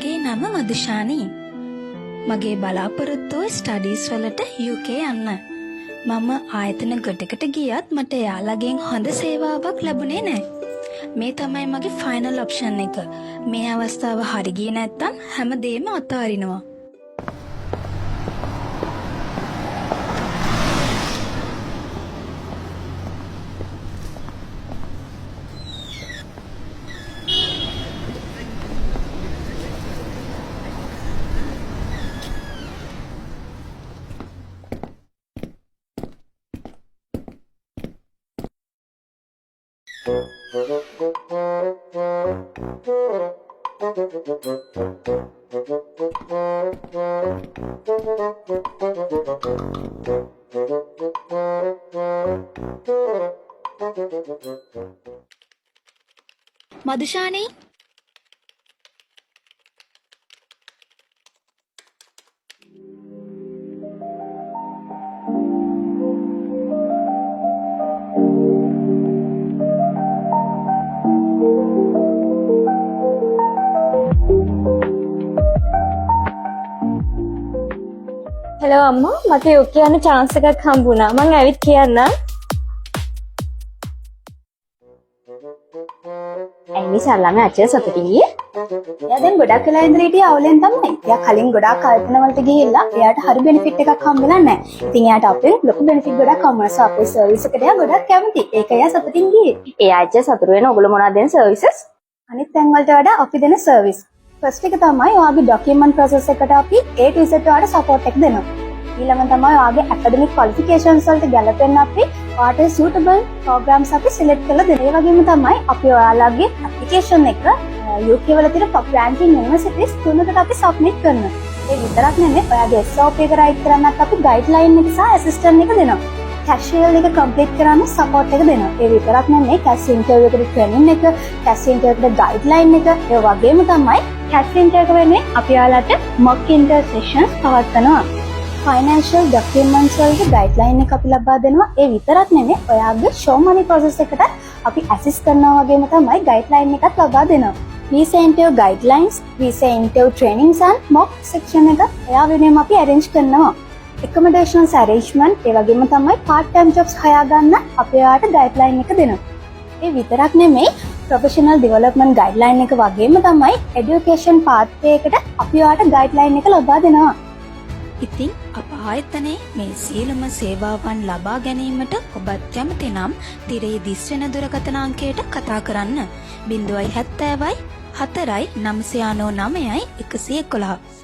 මගේ නම මදුෂානි. මගේ බලාපොරොත්තුව ස්ටඩීස් වලට UK යන්න. මම ආයතන ගොඩකට ගියත් මට එයාලගෙන් හොඳ සේවාවක් ලැබුණේ නැහැ. මේ තමයි මගේ ෆයිනල් ඔප්ෂන් එක. මේ අවස්ථාව හරි ගියේ නැත්තම් හැමදේම අතාරිනවා. මදුෂානි හෙලෝ අම්මා මට යුක් යන්න chance එකක් හම්බුණා. මං ඇවිත් කියන්නම්. ඇයි මේ සල්ලාමේ අච්චර සතුටින් ගියේ? එයා දැන් ගොඩක් වෙලා ඉඳලා හිටියේ අවුලෙන් තමයි. එයා කලින් ගොඩාක් කල්පනා වලට ගිහිල්ලා එයාට හරි බෙනිෆිට් එකක් හම්බෙලා නැහැ. ඉතින් එයාට අපෙන් ලොකු බෙනිෆිට් ගොඩක් හම්බුණා. සෝ අපේ සර්විස් එකට එයා ගොඩක් කැමති. ඒක එයා සතුටින් ගියේ. එයා අච්චර සතුටු වෙන ඔයගොල්ලෝ මොනවද දෙන සර්විසස්? අනිත් තැන් වලට වඩා අපි දෙන සර්විස්. ෆස්ට් එක තමයි ඔයාගේ ડોකියුමන්ට් ප්‍රොසෙස් එකට අපි A to Z වලට සපෝට් එක දෙනවා. ඊළඟ තමයි ඔයාගේ ඇකඩමික් ක්වොලිෆිකේෂන්ස් වලට ගැලපෙන්න අපි ඔයාට සූටබල් ප්‍රෝග්‍රෑම්ස් අපි සිලෙක්ට් කරලා දෙනවා. ඒ වගේම තමයි අපි ඔයාලගේ ඇප්ලිකේෂන් එක UK වල තියෙන টপ රැන්කින් යුනිවර්සිටිස් 3කට අපි සබ්මිට් කරනවා. ඒ විතරක් නෙමෙයි ඔයාගේ SOP එක රයිට් කරන්නත් අපි ගයිඩ්ලයින් එක සහ ඇසිස්ටන්ට් එක දෙනවා. කැෂුවල් එක කම්ප්ලීට් කරන්න සපෝට් එක දෙනවා. ඒ විතරක් නෙමෙයි කැෂ් ඉන්ටර්වියු එකට ට්‍රේනින් එක, කැෂ් ඉන්ටර්වියු එකට ගයිඩ්ලයින් එක, ඒ වගේම තමයි කැෂ් ඉන්ටර්වියු වෙන්නේ අපි ඔයාලට මොක් ඉන්ටර් සෙෂන්ස් පවත්වනවා. ෆයිනෑන්ෂල් ඩොකියුමන්ට්ස් වලට ගයිඩ්ලයින් එක අපි ලබා දෙනවා. ඒ විතරක් නෙමෙයි ඔයාගේ ෂෝ මනි ප්‍රොසෙස් එකට අපි ඇසිස්ට් කරනවා වගේම තමයි ගයිඩ්ලයින් එකක් ලබා දෙනවා. visa interview guidelines, visa interview trainings and mock section එක එයා වෙනම අපි arrange කරනවා. accommodations arrangement ඒ වගේම තමයි part time jobs හොයාගන්න අපි ඔයාලට ගයිඩ්ලයින් එක දෙනවා. ඒ විතරක් නෙමෙයි professional development guideline එක වගේම තමයි education pathway එකට අපි ඔයාලට ගයිඩ්ලයින් එක ලබා දෙනවා. ඉතින් අප ආයතනයේ මේ සියලුම සේවාවන් ලබා ගැනීමට ඔබත් කැමති නම් තිරේ දිස්වෙන දුරකථන අංකයට කතා කරන්න 070 4 999 111